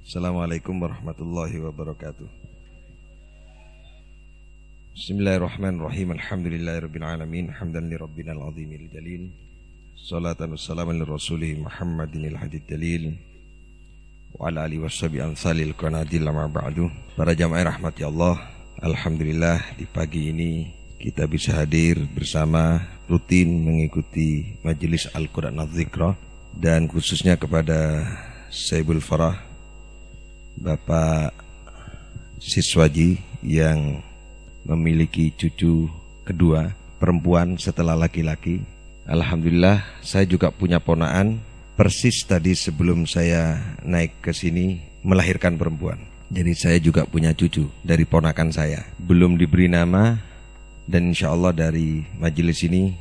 Assalamualaikum warahmatullahi wabarakatuh. Bismillahirrahmanirrahim. Alhamdulillahirabbil alamin, hamdan lirabbinal azimil jalil. Shalatan wassalaman lirrasulih Muhammadinil hadid dalil wa ala alihi washabi ansalil qanadil ma ba'du. Para jamaah rahmati Allah, alhamdulillah di pagi ini kita bisa hadir bersama rutin mengikuti majelis Al-Quran Az-Zikra, dan khususnya kepada Saibul Farah Bapak Siswaji yang memiliki cucu kedua perempuan setelah laki-laki. Alhamdulillah saya juga punya ponaan persis tadi sebelum saya naik ke sini melahirkan perempuan. Jadi saya juga punya cucu dari ponakan saya. Belum diberi nama, dan insya Allah dari majelis ini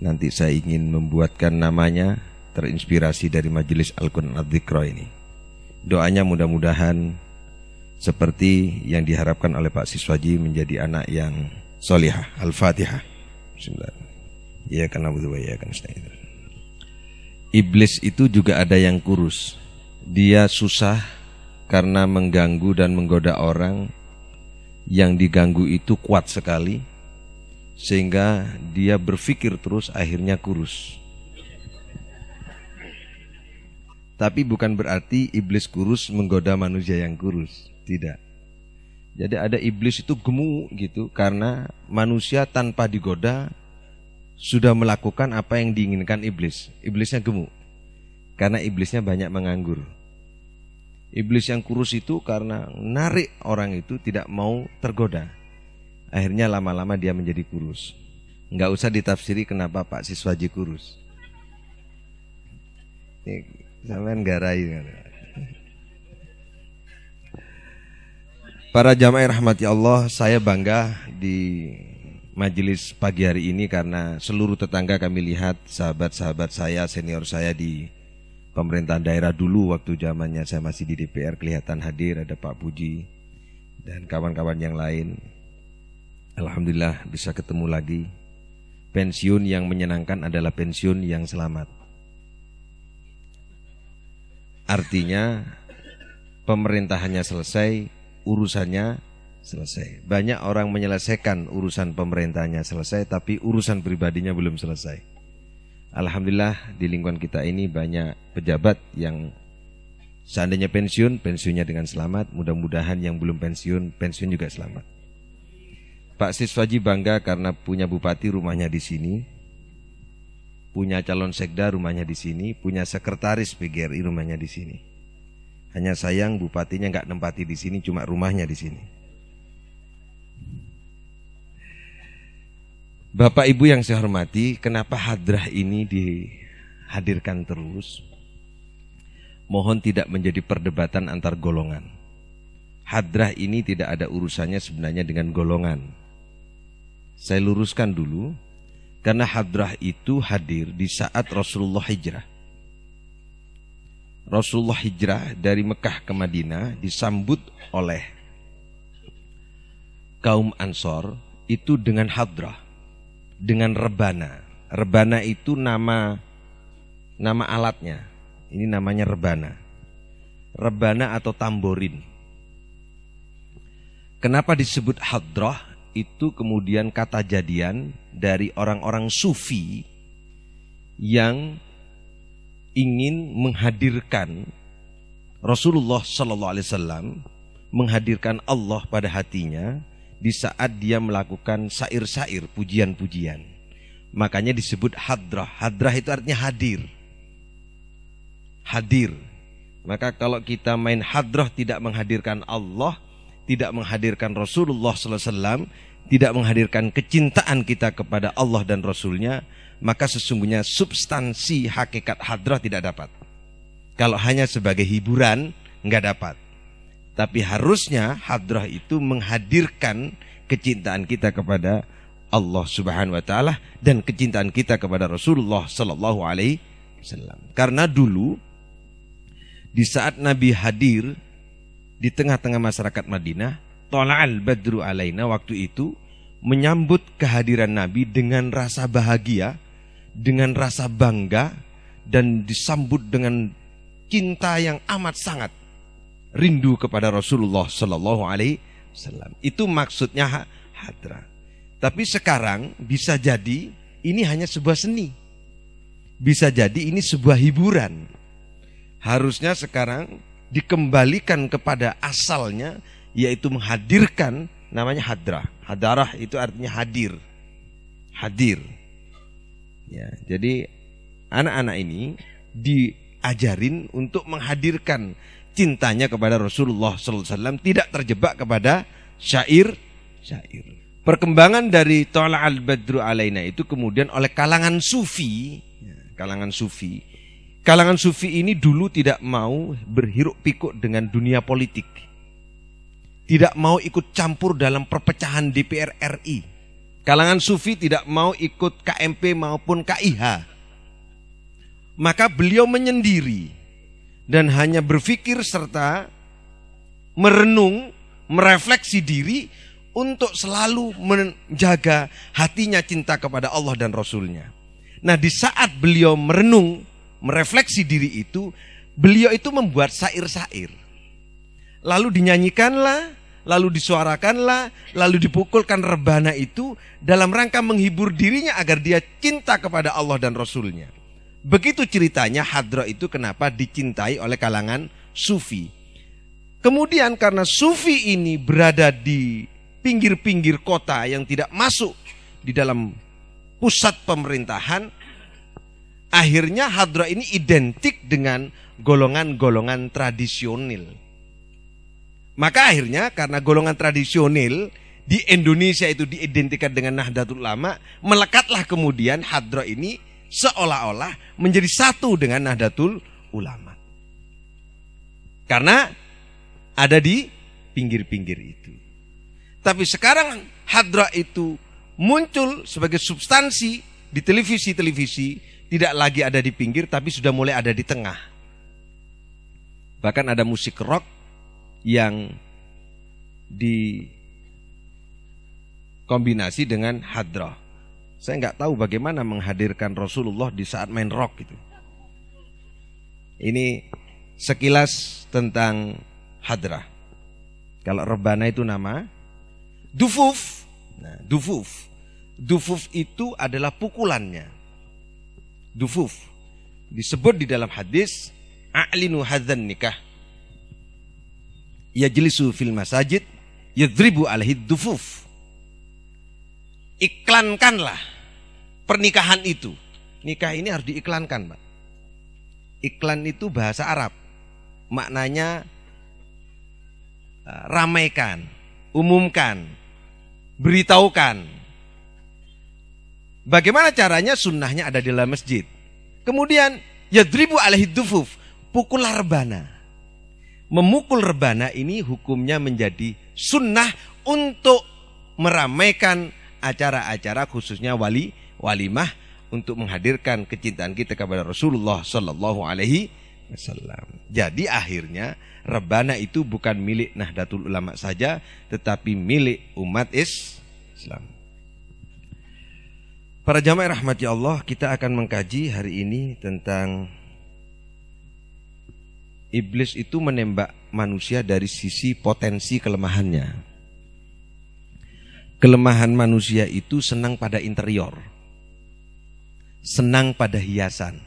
nanti saya ingin membuatkan namanya terinspirasi dari majelis Al-Quran Az-Zikra ini. Doanya mudah-mudahan seperti yang diharapkan oleh Pak Siswaji, menjadi anak yang solihah. Al-Fatihah. Bismillahirrahmanirrahim. Ya kan na'budu wa iyaka nasta'in. Iblis itu juga ada yang kurus. Dia susah karena mengganggu dan menggoda orang. Yang diganggu itu kuat sekali, sehingga dia berpikir terus, akhirnya kurus. Tapi bukan berarti iblis kurus menggoda manusia yang kurus. Tidak. Jadi ada iblis itu gemuk gitu, karena manusia tanpa digoda sudah melakukan apa yang diinginkan iblis. Iblisnya gemuk karena iblisnya banyak menganggur. Iblis yang kurus itu karena narik orang itu tidak mau tergoda. Akhirnya lama-lama dia menjadi kurus. Nggak usah ditafsiri kenapa Pak Siswaji kurus. Sampean garai. Para jamaah rahmati Allah, saya bangga di majelis pagi hari ini karena seluruh tetangga kami lihat, sahabat-sahabat saya, senior saya di pemerintahan daerah dulu waktu zamannya saya masih di DPR kelihatan hadir, ada Pak Puji dan kawan-kawan yang lain. Alhamdulillah bisa ketemu lagi. Pensiun yang menyenangkan adalah pensiun yang selamat. Artinya pemerintahannya selesai, urusannya selesai. Banyak orang menyelesaikan urusan pemerintahannya selesai, tapi urusan pribadinya belum selesai. Alhamdulillah di lingkungan kita ini banyak pejabat yang seandainya pensiun, pensiunnya dengan selamat. Mudah-mudahan yang belum pensiun, pensiun juga selamat. Pak Siswaji bangga karena punya bupati rumahnya di sini, punya calon sekda rumahnya di sini, punya sekretaris PGRI rumahnya di sini. Hanya sayang bupatinya nggak nempati di sini, cuma rumahnya di sini. Bapak Ibu yang saya hormati, kenapa hadrah ini dihadirkan terus? Mohon tidak menjadi perdebatan antar golongan. Hadrah ini tidak ada urusannya sebenarnya dengan golongan. Saya luruskan dulu. Karena hadrah itu hadir di saat Rasulullah hijrah. Rasulullah hijrah dari Mekah ke Madinah disambut oleh kaum Ansor itu dengan hadrah, dengan rebana. Rebana itu nama alatnya. Ini namanya rebana. Rebana atau tamborin. Kenapa disebut hadrah? Itu kemudian kata jadian dari orang-orang sufi yang ingin menghadirkan Rasulullah Sallallahu Alaihi Wasallam, menghadirkan Allah pada hatinya di saat dia melakukan syair-syair, pujian-pujian. Makanya disebut hadrah. Hadrah itu artinya hadir. Hadir. Maka kalau kita main hadrah tidak menghadirkan Allah, tidak menghadirkan Rasulullah Sallallahu Alaihi Wasallam, tidak menghadirkan kecintaan kita kepada Allah dan Rasulnya, maka sesungguhnya substansi hakikat hadrah tidak dapat. Kalau hanya sebagai hiburan, nggak dapat. Tapi harusnya hadrah itu menghadirkan kecintaan kita kepada Allah Subhanahu Wa Taala dan kecintaan kita kepada Rasulullah Sallallahu Alaihi Wasallam. Karena dulu di saat Nabi hadir di tengah-tengah masyarakat Madinah, Tola'al badru alaina, waktu itu menyambut kehadiran Nabi dengan rasa bahagia, dengan rasa bangga, dan disambut dengan cinta yang amat sangat rindu kepada Rasulullah Sallallahu Alaihi Wasallam. Itu maksudnya hadrah. Tapi sekarang bisa jadi ini hanya sebuah seni, bisa jadi ini sebuah hiburan. Harusnya sekarang dikembalikan kepada asalnya, yaitu menghadirkan, namanya hadrah. Hadarah itu artinya hadir, hadir. Ya, jadi anak-anak ini diajarin untuk menghadirkan cintanya kepada Rasulullah SAW, tidak terjebak kepada syair. Perkembangan dari Thala al-Badru alaina itu kemudian oleh kalangan sufi. Kalangan sufi ini dulu tidak mau berhiruk pikuk dengan dunia politik, tidak mau ikut campur dalam perpecahan DPR RI. Kalangan sufi tidak mau ikut KMP maupun KIH. Maka beliau menyendiri dan hanya berpikir serta merenung, merefleksi diri untuk selalu menjaga hatinya cinta kepada Allah dan Rasulnya. Nah, di saat beliau merenung, merefleksi diri itu, beliau itu membuat syair-syair. Lalu dinyanyikanlah, lalu disuarakanlah, lalu dipukulkan rebana itu dalam rangka menghibur dirinya agar dia cinta kepada Allah dan Rasulnya. Begitu ceritanya hadrah itu kenapa dicintai oleh kalangan sufi. Kemudian karena sufi ini berada di pinggir-pinggir kota yang tidak masuk di dalam pusat pemerintahan, akhirnya hadrah ini identik dengan golongan-golongan tradisional. Maka akhirnya karena golongan tradisional di Indonesia itu diidentikan dengan Nahdlatul Ulama, melekatlah kemudian hadrah ini seolah-olah menjadi satu dengan Nahdlatul Ulama. Karena ada di pinggir-pinggir itu. Tapi sekarang hadrah itu muncul sebagai substansi di televisi-televisi, tidak lagi ada di pinggir tapi sudah mulai ada di tengah. Bahkan ada musik rock yang dikombinasi dengan hadrah. Saya nggak tahu bagaimana menghadirkan Rasulullah di saat main rock itu. Ini sekilas tentang hadrah. Kalau rebana itu nama dufuf. Nah, dufuf itu adalah pukulannya. Dufuf disebut di dalam hadis a'linu hadzan nikah yajlisu fil masajid yadribu alaihi dufuf. Iklankanlah pernikahan itu. Nikah ini harus diiklankan, Pak. Iklan itu bahasa Arab, maknanya ramaikan, umumkan, beritahukan. Bagaimana caranya? Sunnahnya ada di dalam masjid. Kemudian yadribu alaihi dufuf, pukullah rebana. Memukul rebana ini hukumnya menjadi sunnah untuk meramaikan acara-acara, khususnya walimah, untuk menghadirkan kecintaan kita kepada Rasulullah Sallallahu Alaihi Wasallam. Jadi akhirnya rebana itu bukan milik Nahdlatul Ulama saja, tetapi milik umat Islam. Para jamaah rahmati Allah, kita akan mengkaji hari ini tentang iblis itu menembak manusia dari sisi potensi kelemahannya. Kelemahan manusia itu senang pada interior, senang pada hiasan.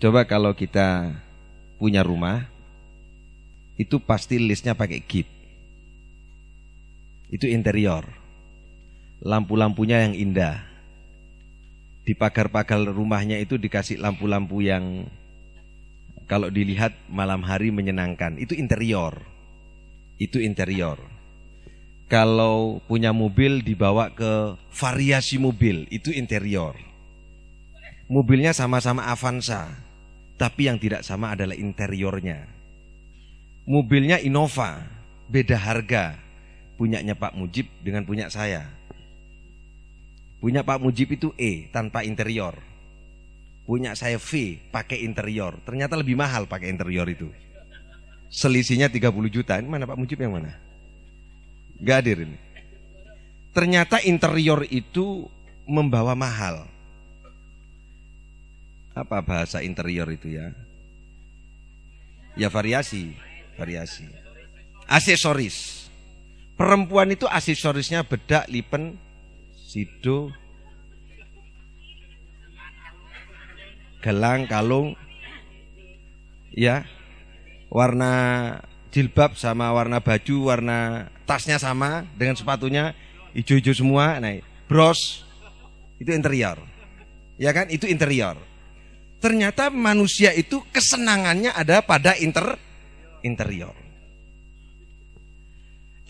Coba kalau kita punya rumah, itu pasti listnya pakai gip. Itu interior. Lampu-lampunya yang indah. Di pagar-pagar rumahnya itu dikasih lampu-lampu yang kalau dilihat malam hari menyenangkan. Itu interior. Itu interior. Kalau punya mobil dibawa ke variasi mobil, itu interior. Mobilnya sama-sama Avanza, tapi yang tidak sama adalah interiornya. Mobilnya Innova, beda harga. Punyanya Pak Mujib dengan punya saya. Punya Pak Mujib itu E, tanpa interior. Punya saya V, pakai interior. Ternyata lebih mahal pakai interior itu. Selisihnya 30 juta. Ini mana Pak Mujib yang mana? Gak hadir ini. Ternyata interior itu membawa mahal. Apa bahasa interior itu ya? Ya variasi. variasi. Aksesoris. Perempuan itu aksesorisnya bedak, lipen, sido, gelang, kalung, ya, warna jilbab sama warna baju, warna tasnya sama dengan sepatunya hijau-hijau semua. Nah, bros itu interior, ya kan? Itu interior. Ternyata manusia itu kesenangannya ada pada interior.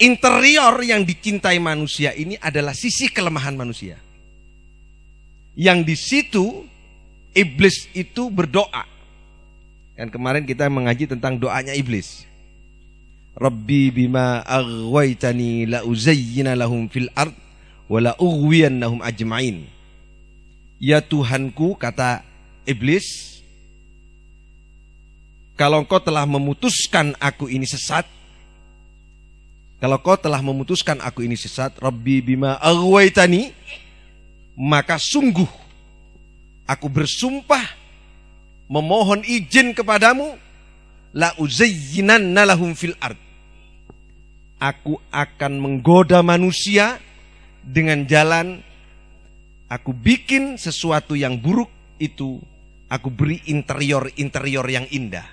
Interior yang dicintai manusia ini adalah sisi kelemahan manusia. Yang di situ iblis itu berdoa. Kan kemarin kita mengaji tentang doanya iblis. Rabbi bima aghwaytani la uzayyina lahum fil ard wa la ughwiyannahum ajma'in. Ya Tuhanku, kata iblis, kalau engkau telah memutuskan aku ini sesat, Rabbi bima aghwaytani, maka sungguh aku bersumpah memohon izin kepadamu, la uzayyinanna lahum fil ard. Aku akan menggoda manusia dengan jalan aku bikin sesuatu yang buruk itu, aku beri interior yang indah.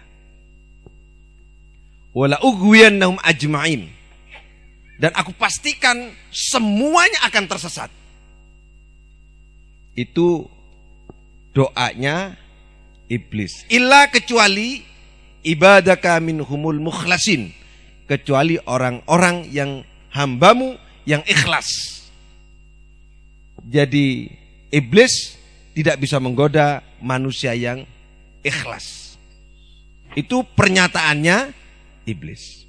Wala ughwiyannahum ajma'in. Dan aku pastikan semuanya akan tersesat. Itu doanya iblis. Illa, kecuali ibadaka minhumul mukhlasin, kecuali orang-orang yang hambamu yang ikhlas. Jadi iblis tidak bisa menggoda manusia yang ikhlas. Itu pernyataannya iblis.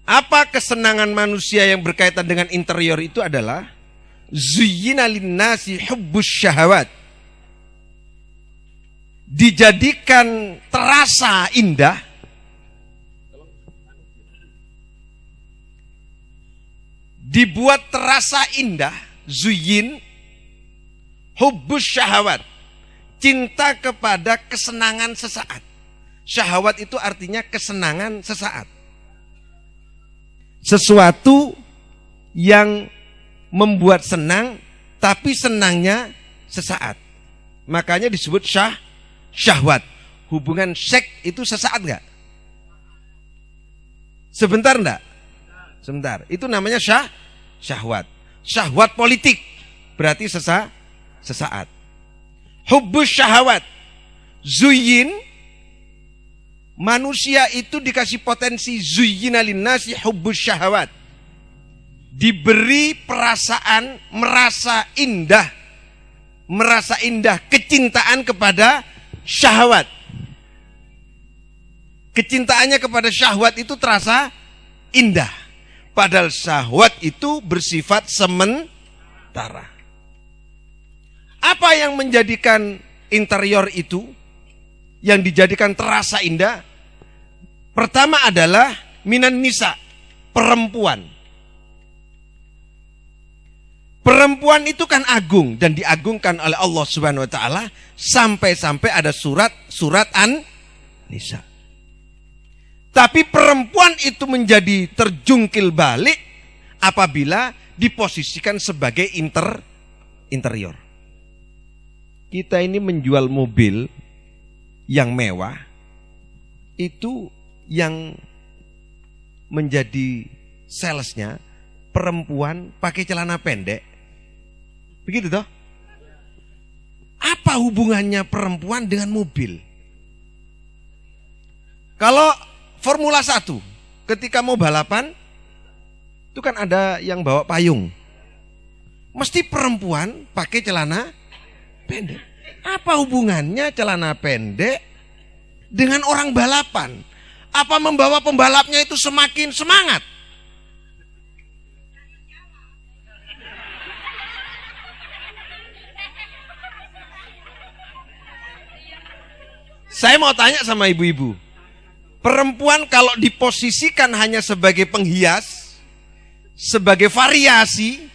Apa kesenangan manusia yang berkaitan dengan interior itu adalah zuyyina linnasi hubbus syahawat. Dijadikan terasa indah, dibuat terasa indah, zuyyin hubbus syahawat, cinta kepada kesenangan sesaat. Syahwat itu artinya kesenangan sesaat. Sesuatu yang membuat senang, tapi senangnya sesaat. Makanya disebut syahwat. Hubungan seks itu sesaat enggak? Sebentar enggak? Sebentar. Itu namanya syahwat. Syahwat politik berarti sesaat. Hubbus syahwat. Zuyyin, manusia itu dikasih potensi zuyyina linnasi hubbus syahwat. Diberi perasaan merasa indah kecintaan kepada syahwat. Kecintaannya kepada syahwat itu terasa indah. Padahal syahwat itu bersifat sementara. Apa yang menjadikan interior itu yang dijadikan terasa indah? Pertama adalah minan nisa, perempuan. Perempuan itu kan agung dan diagungkan oleh Allah Subhanahu wa taala, sampai-sampai ada surat An-Nisa. Tapi perempuan itu menjadi terjungkil balik apabila diposisikan sebagai interior. Kita ini menjual mobil yang mewah, itu yang menjadi salesnya perempuan pakai celana pendek. Begitu toh? Apa hubungannya perempuan dengan mobil? Kalau Formula 1 ketika mau balapan itu kan ada yang bawa payung. Mesti perempuan pakai celana pendek. Apa hubungannya celana pendek dengan orang balapan? Apa membawa pembalapnya itu semakin semangat? Saya mau tanya sama ibu-ibu. Perempuan kalau diposisikan hanya sebagai penghias, sebagai variasi,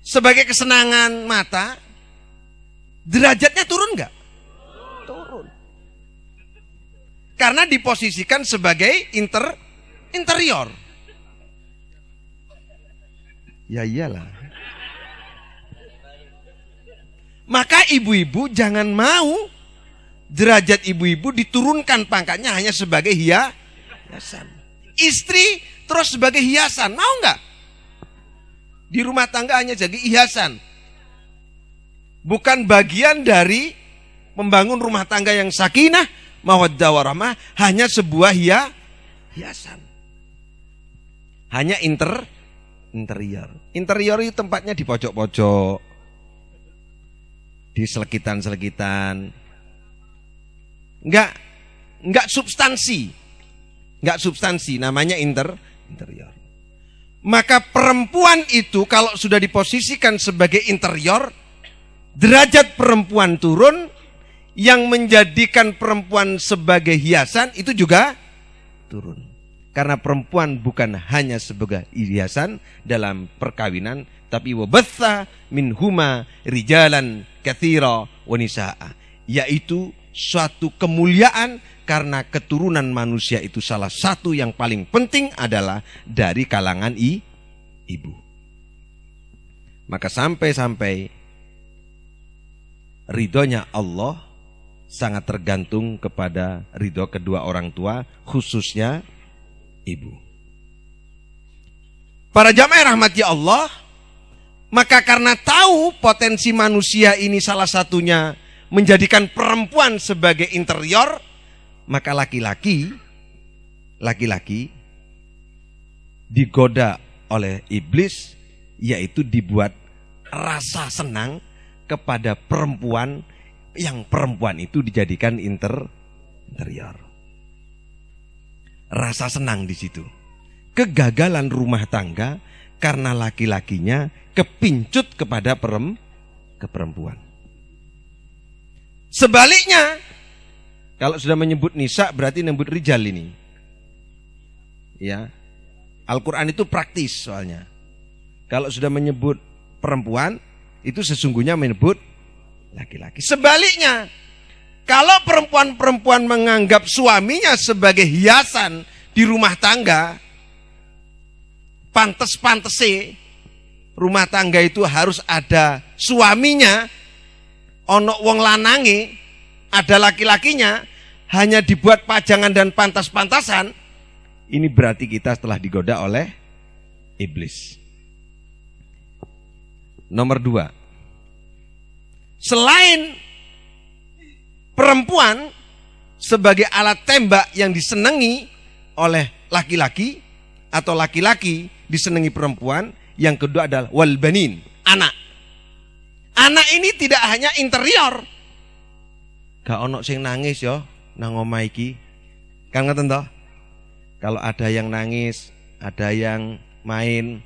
sebagai kesenangan mata, derajatnya turun nggak? Turun. Karena diposisikan sebagai interior. Ya iyalah. Maka ibu-ibu jangan mau derajat ibu-ibu diturunkan pangkatnya hanya sebagai hiasan. Istri terus sebagai hiasan, mau nggak? Di rumah tangga hanya jadi hiasan. Bukan bagian dari membangun rumah tangga yang sakinah, mawaddah warahmah, hanya sebuah hiasan. Hanya interior. Interior itu tempatnya di pojok-pojok, di selekitan-selekitan. Enggak substansi. Enggak substansi, namanya interior. Maka perempuan itu kalau sudah diposisikan sebagai interior, derajat perempuan turun, yang menjadikan perempuan sebagai hiasan itu juga turun. Karena perempuan bukan hanya sebagai hiasan dalam perkawinan, tapi wabatha minhuma rijalan katsira wa nisaa, yaitu suatu kemuliaan karena keturunan manusia itu salah satu yang paling penting adalah dari kalangan ibu. Maka sampai-sampai ridhonya Allah sangat tergantung kepada ridho kedua orang tua, khususnya ibu. Para jamaah rahmati Allah, maka karena tahu potensi manusia ini salah satunya menjadikan perempuan sebagai interior, maka laki-laki digoda oleh iblis, yaitu dibuat rasa senang kepada perempuan, yang perempuan itu dijadikan interior. Rasa senang di situ. Kegagalan rumah tangga karena laki-lakinya kepincut kepada perempuan. Sebaliknya, kalau sudah menyebut nisa berarti menyebut rijal ini. Ya. Al-Qur'an itu praktis soalnya. Kalau sudah menyebut perempuan, itu sesungguhnya menyebut laki-laki. Sebaliknya, kalau perempuan-perempuan menganggap suaminya sebagai hiasan di rumah tangga, pantes-pantese rumah tangga itu harus ada suaminya, ono wong lanange, ada laki-lakinya, hanya dibuat pajangan dan pantas-pantasan, ini berarti kita telah digoda oleh iblis. Nomor 2, selain perempuan sebagai alat tembak yang disenangi oleh laki-laki, atau laki-laki disenangi perempuan, yang kedua adalah wal banin, anak. Anak ini tidak hanya interior. Gak ono sing nangis yo nang omah iki. Kan ngoten toh? Kalau ada yang nangis, ada yang main,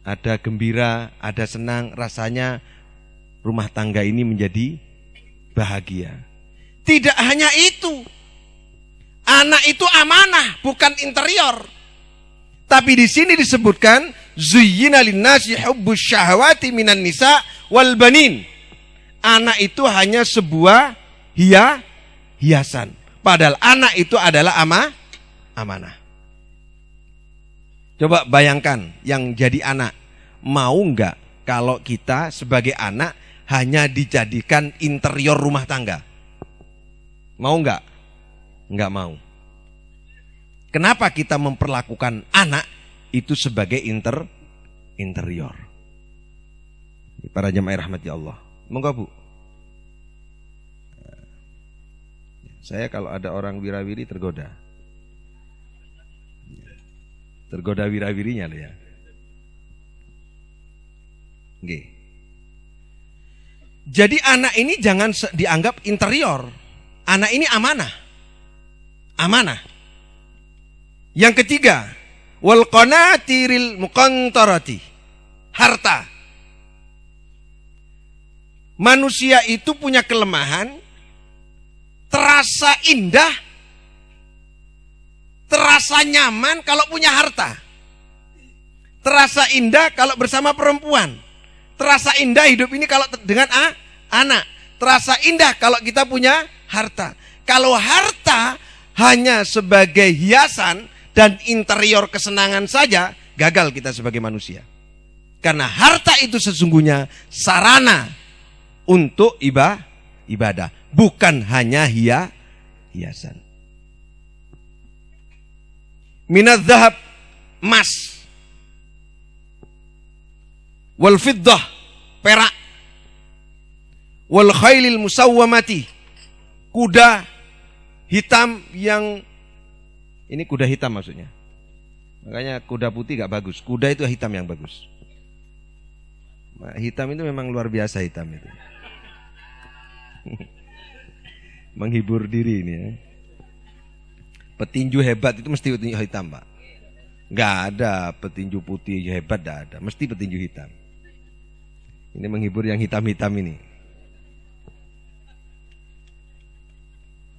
ada gembira, ada senang, rasanya rumah tangga ini menjadi bahagia. Tidak hanya itu, anak itu amanah, bukan interior. Tapi di sini disebutkan zuyyina linnasi hubbus syahawati minan nisa wal banin. Anak itu hanya sebuah hiasan. Padahal anak itu adalah amanah. Coba bayangkan yang jadi anak, mau enggak kalau kita sebagai anak hanya dijadikan interior rumah tangga? Mau enggak? Enggak mau. Kenapa kita memperlakukan anak itu sebagai interior? Para jamaah rahmati Allah, monggo Bu. Saya kalau ada orang wirawiri tergoda wirawirinya loh ya. Nggih. Jadi anak ini jangan dianggap interior. Anak ini amanah. Yang ketiga, wal qanatiril muqantarati, harta. Manusia itu punya kelemahan, terasa indah, terasa nyaman kalau punya harta. Terasa indah kalau bersama perempuan. Terasa indah hidup ini kalau dengan anak. Terasa indah kalau kita punya harta. Kalau harta hanya sebagai hiasan dan interior kesenangan saja, gagal kita sebagai manusia. Karena harta itu sesungguhnya sarana untuk ibadah, bukan hanya hiasan. Minadz dzahab, emas, wal fiddah, perak, wal khailil musawwamati, kuda hitam yang ini kuda hitam maksudnya. Makanya kuda putih gak bagus, kuda itu hitam yang bagus. Hitam itu memang luar biasa hitam itu. Menghibur diri ini ya. Petinju hebat itu mesti petinju hitam, Pak. Nggak ada petinju putih hebat, nggak ada. Mesti petinju hitam. Ini menghibur yang hitam-hitam ini.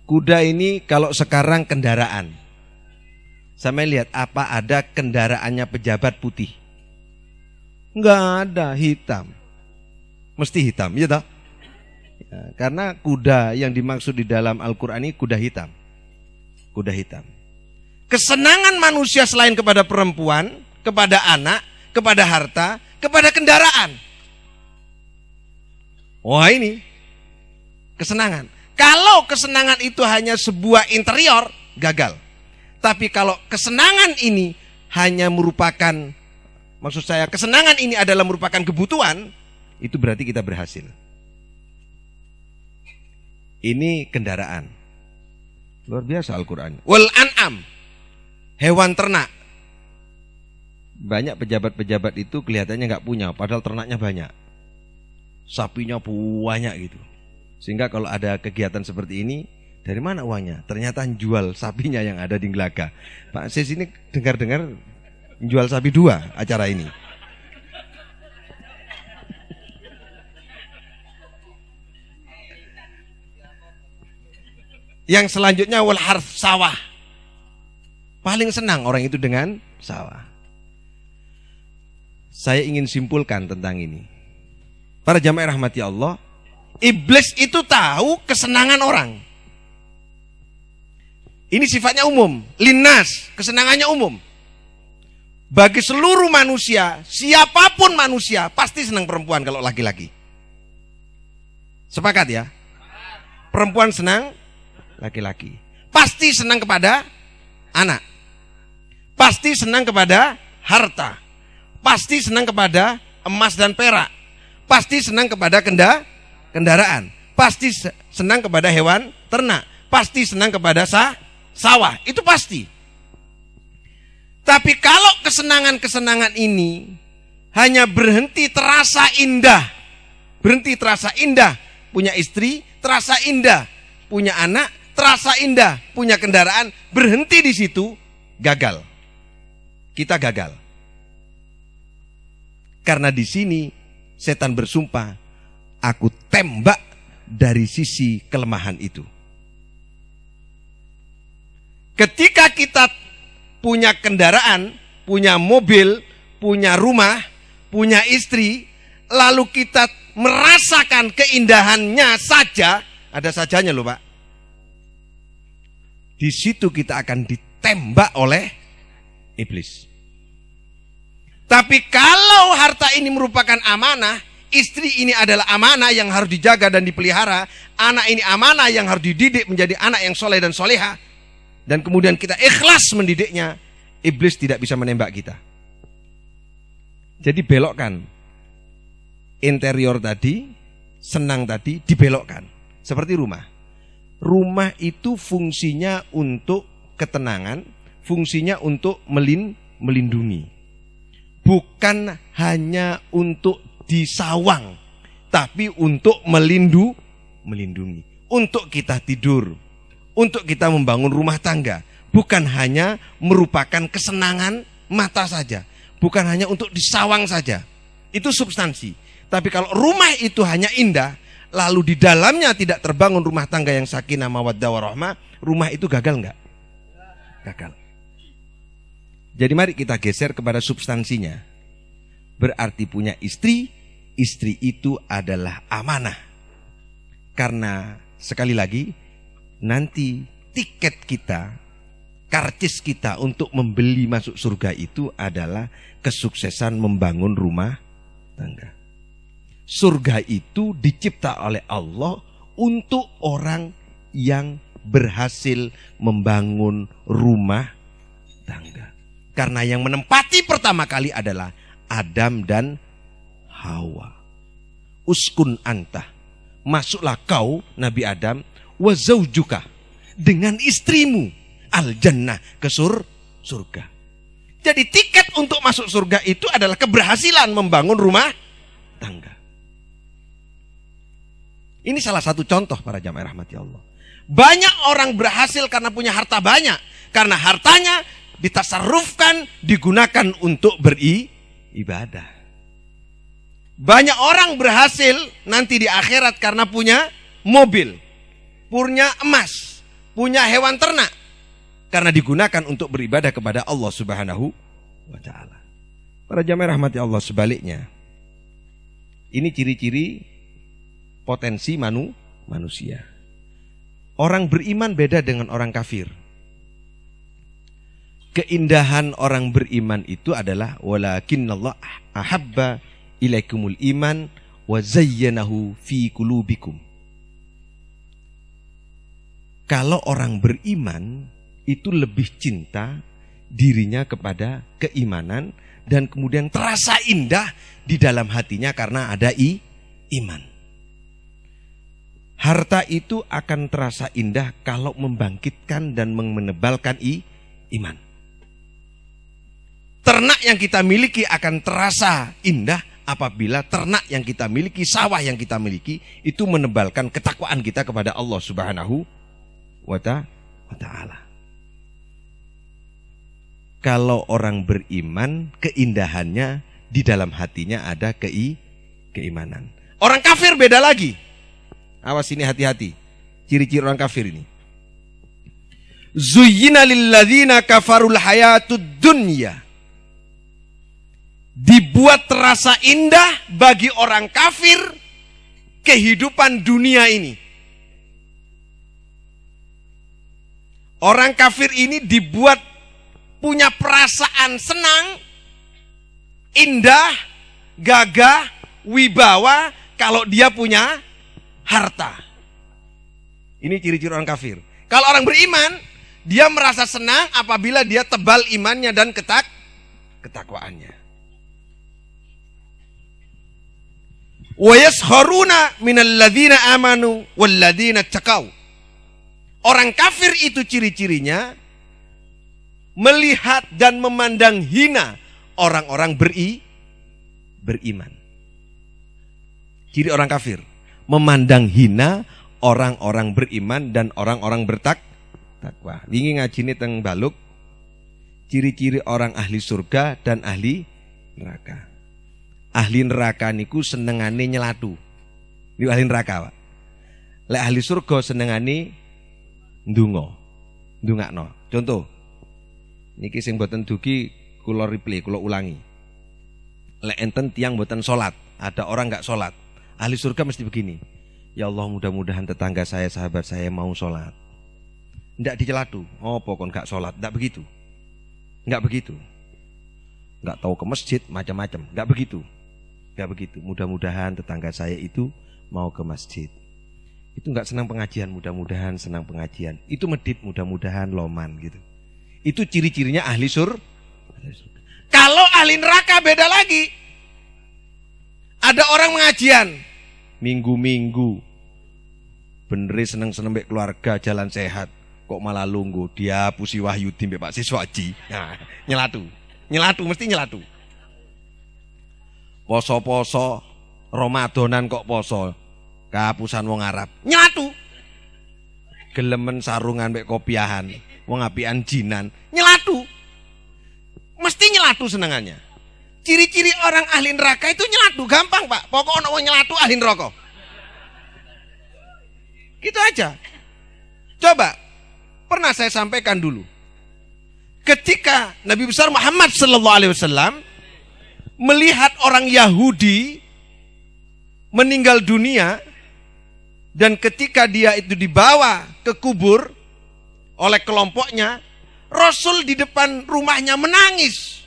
Kuda ini kalau sekarang kendaraan. Saya lihat apa ada kendaraannya pejabat putih? Nggak ada, hitam. Mesti hitam, ya toh? Ya, karena kuda yang dimaksud di dalam Al-Quran ini kuda hitam. Kuda hitam. Kesenangan manusia selain kepada perempuan, kepada anak, kepada harta, kepada kendaraan. Wah ini kesenangan. Kalau kesenangan itu hanya sebuah interior, gagal. Tapi kalau kesenangan ini hanya merupakan, maksud saya kesenangan ini adalah merupakan kebutuhan, itu berarti kita berhasil. Ini kendaraan. Luar biasa Al-Quran. Wal an'am, hewan ternak. Banyak pejabat-pejabat itu kelihatannya nggak punya, padahal ternaknya banyak. Sapinya banyak gitu. Sehingga kalau ada kegiatan seperti ini, dari mana uangnya? Ternyata jual sapinya yang ada di Gelaga. Pak Sis ini dengar-dengar jual sapi 2 acara ini. Yang selanjutnya wal harf, sawah. Paling senang orang itu dengan sawah. Saya ingin simpulkan tentang ini. Para jamaah rahmati Allah, iblis itu tahu kesenangan orang. Ini sifatnya umum, linnas, kesenangannya umum. Bagi seluruh manusia, siapapun manusia pasti senang perempuan kalau laki-laki. Sepakat ya? Perempuan senang laki-laki. Pasti senang kepada anak. Pasti senang kepada harta. Pasti senang kepada emas dan perak. Pasti senang kepada kendaraan. Pasti senang kepada hewan ternak. Pasti senang kepada sawah. Itu pasti. Tapi kalau kesenangan-kesenangan ini hanya berhenti terasa indah. Berhenti terasa indah. Punya istri, terasa indah. Punya anak, terasa indah, punya kendaraan, berhenti di situ, gagal. Kita gagal. Karena di sini setan bersumpah, aku tembak dari sisi kelemahan itu. Ketika kita punya kendaraan, punya mobil, punya rumah, punya istri, lalu kita merasakan keindahannya saja, ada sajanya loh Pak. Di situ kita akan ditembak oleh iblis. Tapi kalau harta ini merupakan amanah, istri ini adalah amanah yang harus dijaga dan dipelihara, anak ini amanah yang harus dididik menjadi anak yang soleh dan soleha, dan kemudian kita ikhlas mendidiknya, iblis tidak bisa menembak kita. Jadi belokkan interior tadi, senang tadi dibelokkan. Seperti rumah. Rumah itu fungsinya untuk ketenangan, fungsinya untuk melindungi. Bukan hanya untuk disawang, tapi untuk melindungi. Untuk kita tidur, untuk kita membangun rumah tangga. Bukan hanya merupakan kesenangan mata saja. Bukan hanya untuk disawang saja. Itu substansi. Tapi kalau rumah itu hanya indah, lalu di dalamnya tidak terbangun rumah tangga yang sakinah mawaddah warahmah, rumah itu gagal enggak? Gagal. Jadi mari kita geser kepada substansinya. Berarti punya istri, istri itu adalah amanah. Karena sekali lagi, nanti tiket kita, karcis kita untuk membeli masuk surga itu adalah kesuksesan membangun rumah tangga. Surga itu dicipta oleh Allah untuk orang yang berhasil membangun rumah tangga. Karena yang menempati pertama kali adalah Adam dan Hawa. Uskun anta, masuklah kau Nabi Adam, wa zaujuka, dengan istrimu, al jannah, ke surga. Jadi tiket untuk masuk surga itu adalah keberhasilan membangun rumah tangga. Ini salah satu contoh para jamaah rahmati Allah. Banyak orang berhasil karena punya harta banyak. Karena hartanya ditasarrufkan, digunakan untuk beribadah. Banyak orang berhasil nanti di akhirat karena punya mobil, punya emas, punya hewan ternak. Karena digunakan untuk beribadah kepada Allah Subhanahu wa ta'ala. Para jamaah rahmati Allah, sebaliknya, ini ciri-ciri potensi manusia. Orang beriman beda dengan orang kafir. Keindahan orang beriman itu adalah walakinnallah ahabba ilaikumul iman wa zayyanahu fi qulubikum. Kalau orang beriman itu lebih cinta dirinya kepada keimanan dan kemudian terasa indah di dalam hatinya karena ada iman. Harta itu akan terasa indah kalau membangkitkan dan menebalkan iman. Ternak yang kita miliki akan terasa indah apabila ternak yang kita miliki, sawah yang kita miliki itu menebalkan ketakwaan kita kepada Allah Subhanahu wa ta'ala. Kalau orang beriman, keindahannya di dalam hatinya ada keimanan. Orang kafir beda lagi. Awas ini, hati-hati. Ciri-ciri orang kafir ini. Zuyyina lilladzina kafarul hayatud dunya. Dibuat terasa indah bagi orang kafir kehidupan dunia ini. Orang kafir ini dibuat punya perasaan senang, indah, gagah, wibawa kalau dia punya harta. Ini ciri-ciri orang kafir. Kalau orang beriman, dia merasa senang apabila dia tebal imannya dan ketakwaannya. Wa yaskharuna minal ladzina amanu wal ladzina taqaw. Orang kafir itu ciri-cirinya melihat dan memandang hina orang-orang beriman. Ciri orang kafir, memandang hina orang-orang beriman dan orang-orang bertakwa. Wingi ngajine teng Baluk, ciri-ciri orang ahli surga dan ahli neraka. Ahli neraka niku senengane nyelatu. Niku ahli neraka, Pak. Lek ahli surga senengane ndungakno. Contoh, niki sing mboten dugi kula replay, kula ulangi. Lek enten tiang mboten salat, ada orang enggak salat. Ahli surga mesti begini. Ya Allah, mudah-mudahan tetangga saya, sahabat saya mau salat. Ndak dicelatu. Apa kon enggak salat? Ndak begitu. Enggak begitu. Enggak tahu ke masjid macam-macam. Enggak begitu. Enggak begitu. Mudah-mudahan tetangga saya itu mau ke masjid. Itu enggak senang pengajian, mudah-mudahan senang pengajian. Itu medit, mudah-mudahan loman gitu. Itu ciri-cirinya ahli surga. Kalau ahli neraka beda lagi. Ada orang pengajian minggu-minggu, bener seneng-seneng mbek keluarga, jalan sehat, kok malah lungguh dia pusi Wahyudi mbek Pak Siswaji. Nah, nyelatu mesti nyelatu. Poso-poso Ramadonan kok poso, kapusan wong Arab, nyelatu. Gelemen sarungan mbek kopiahan, wong apian jinan, nyelatu. Mesti nyelatu senengannya. Ciri-ciri orang ahli neraka itu nyelatu, gampang Pak. Pokok ono wong nyelatu ahli neraka. Gitu aja. Coba, pernah saya sampaikan dulu. Ketika Nabi besar Muhammad sallallahu alaihi wasallam melihat orang Yahudi meninggal dunia, dan ketika dia itu dibawa ke kubur oleh kelompoknya, Rasul di depan rumahnya menangis.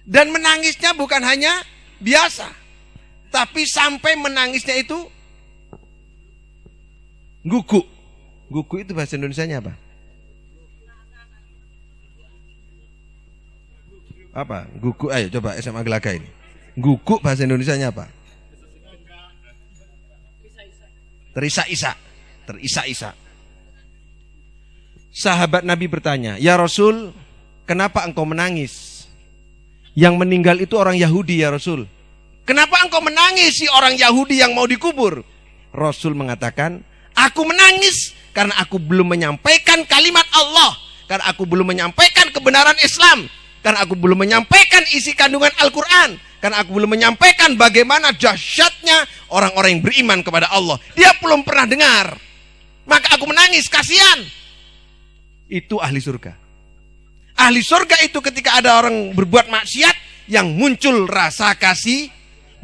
Dan menangisnya bukan hanya biasa, tapi sampai menangisnya itu guguk. Guguk itu bahasa Indonesianya apa? Apa? Guguk, ayo coba SMA Gelaga ini. Guguk bahasa Indonesianya apa? Terisak-isak. Terisak-isak. Sahabat Nabi bertanya, "Ya Rasul, kenapa engkau menangis? Yang meninggal itu orang Yahudi ya Rasul. Kenapa engkau menangis si orang Yahudi yang mau dikubur?" Rasul mengatakan, "Aku menangis karena aku belum menyampaikan kalimat Allah. Karena aku belum menyampaikan kebenaran Islam. Karena aku belum menyampaikan isi kandungan Al-Quran. Karena aku belum menyampaikan bagaimana dahsyatnya orang-orang yang beriman kepada Allah. Dia belum pernah dengar. Maka aku menangis, kasihan." Itu ahli surga. Ahli surga itu ketika ada orang berbuat maksiat yang muncul rasa kasih,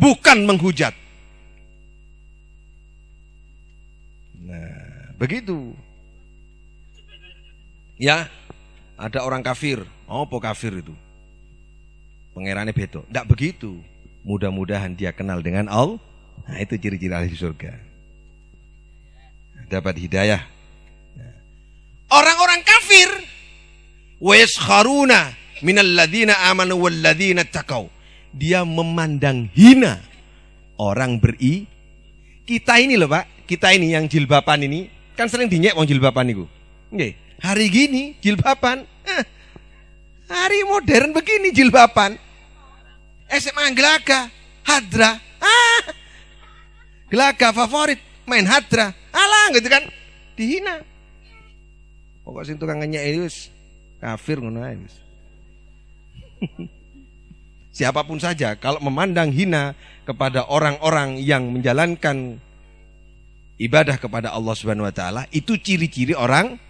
bukan menghujat. Nah, begitu. Ya, ada orang kafir. Oh, apa kafir itu? Pengerannya beto. Tidak begitu. Mudah-mudahan dia kenal dengan Allah. Nah, itu ciri-ciri ahli surga. Dapat hidayah. Nah. Orang-orang kafir, wa yaskharuna minal ladzina amanu wal ladzina taqau. Dia memandang hina orang kita ini loh Pak, kita ini yang jilbaban ini kan sering dinyek wong jilbaban niku. Nggih, hari gini jilbaban. Hari modern begini jilbaban. SMA Gelaga, Hadra. Gelaga favorit main Hadra. Alah gitu kan. Dihina. Pokok sing tukang ngenyek wis kafir ngono ae wis. Siapapun saja kalau memandang hina kepada orang-orang yang menjalankan ibadah kepada Allah Subhanahu wa taala, itu ciri-ciri orang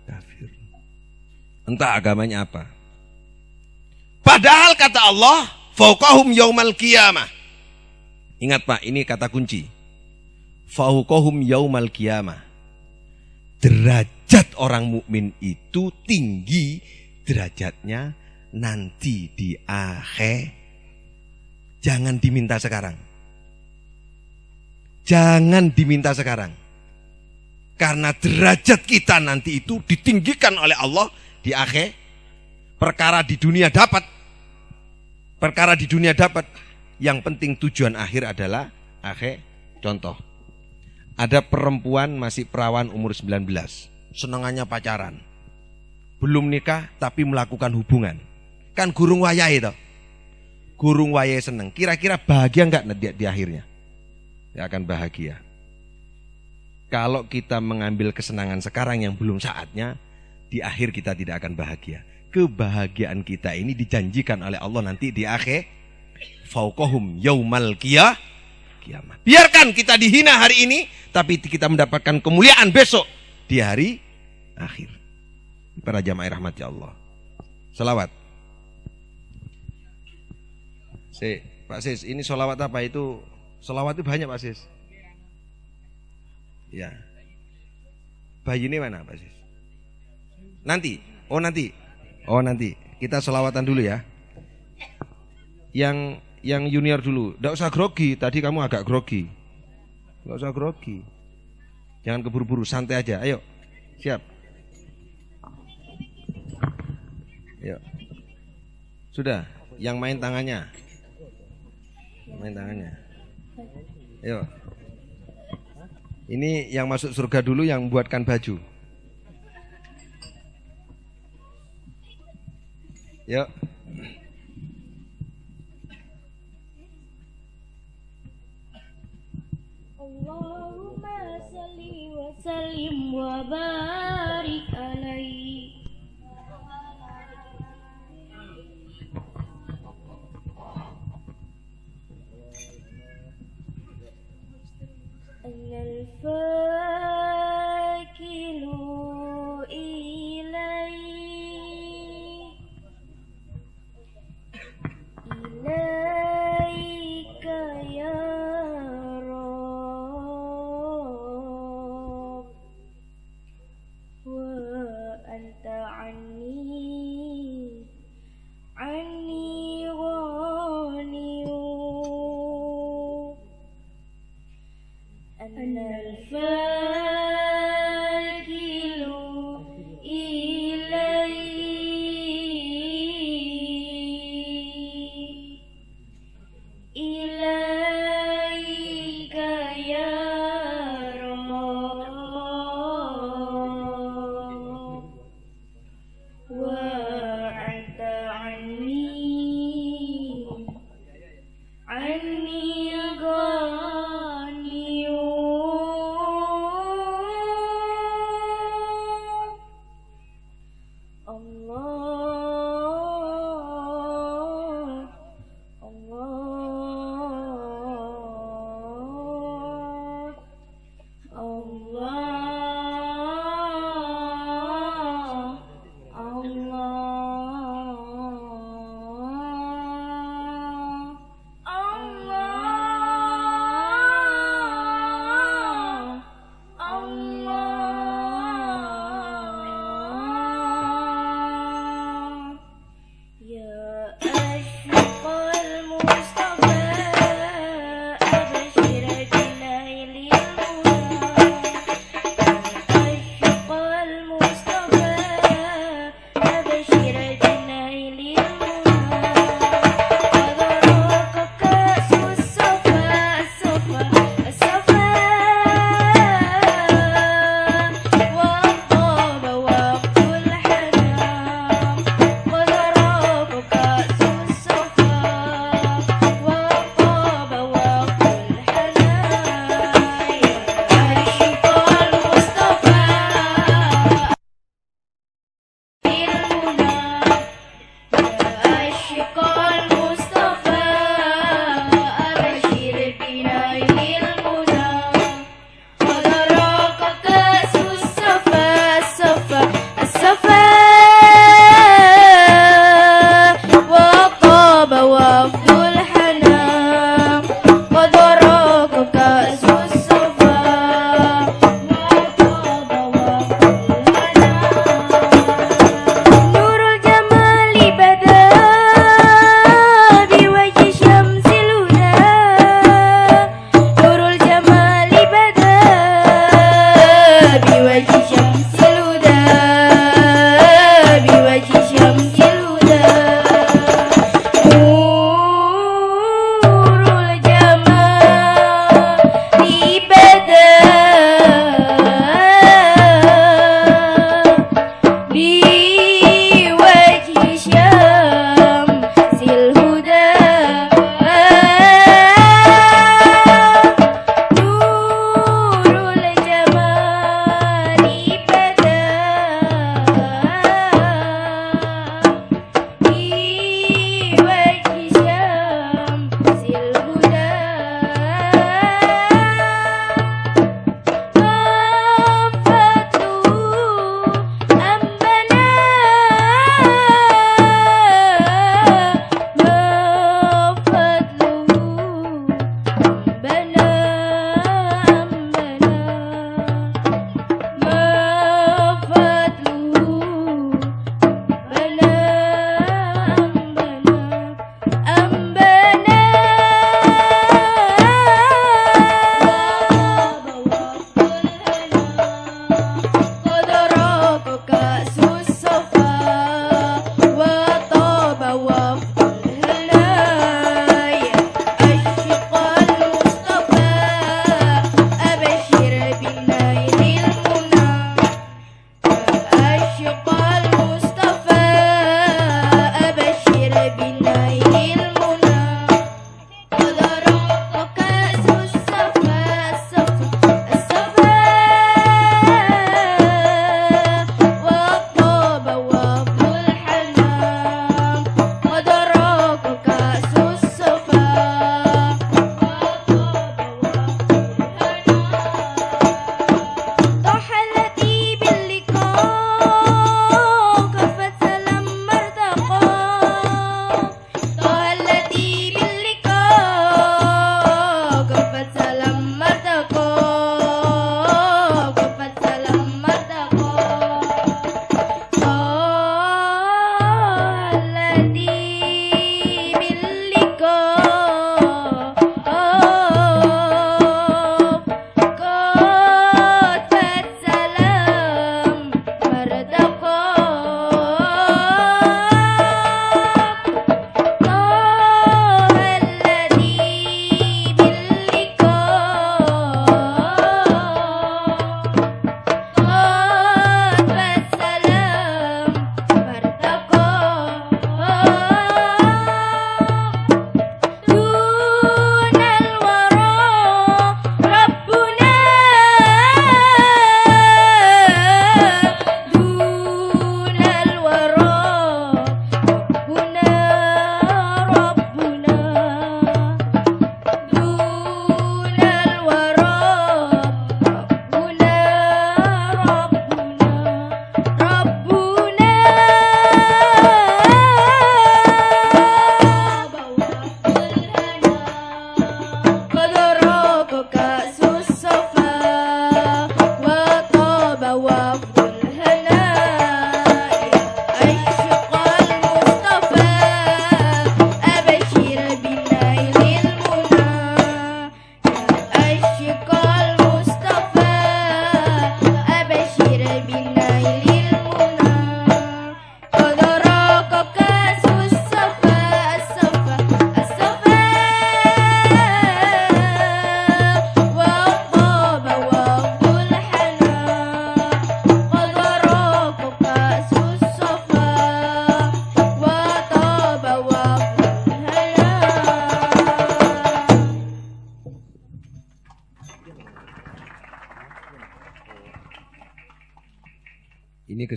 kafir. Entah agamanya apa. Padahal kata Allah, fauqahum yaumal qiyamah. Ingat Pak, ini kata kunci. Fauqahum yaumal qiyamah. Derajat orang mukmin itu tinggi derajatnya nanti di akhir. Jangan diminta sekarang. Jangan diminta sekarang. Karena derajat kita nanti itu ditinggikan oleh Allah di akhir. Perkara di dunia dapat. Perkara di dunia dapat. Yang penting tujuan akhir adalah akhir. Contoh. Ada perempuan masih perawan umur 19. Senengannya pacaran. Belum nikah tapi melakukan hubungan. Kan gurung wayahe toh. Gurung wayahe seneng. Kira-kira bahagia enggak di akhirnya? Ya akan bahagia. Kalau kita mengambil kesenangan sekarang yang belum saatnya, di akhir kita tidak akan bahagia. Kebahagiaan kita ini dijanjikan oleh Allah nanti di akhir. Fauqahum yaumal kiamat. Biarkan kita dihina hari ini, tapi kita mendapatkan kemuliaan besok di hari akhir. Para jamaah rahmati Allah. Salawat. Pak Sis, ini salawat apa itu? Salawat itu banyak Pak Sis. Ya. Bayi ini mana Pak Sis? Nanti. Oh nanti. Kita salawatan dulu ya. Yang junior dulu. Nggak usah grogi. Tadi kamu agak grogi. Nggak usah grogi. Jangan keburu-buru. Santai aja. Ayo. Siap. Ayo. Sudah. Yang main tangannya. Ayo. Ini yang masuk surga dulu yang buatkan baju. Yuk. Allahumma salli wa sallim wa barik alaihi. Al-fakilu ilai Allah, Allah, Allah, Allah, Allah.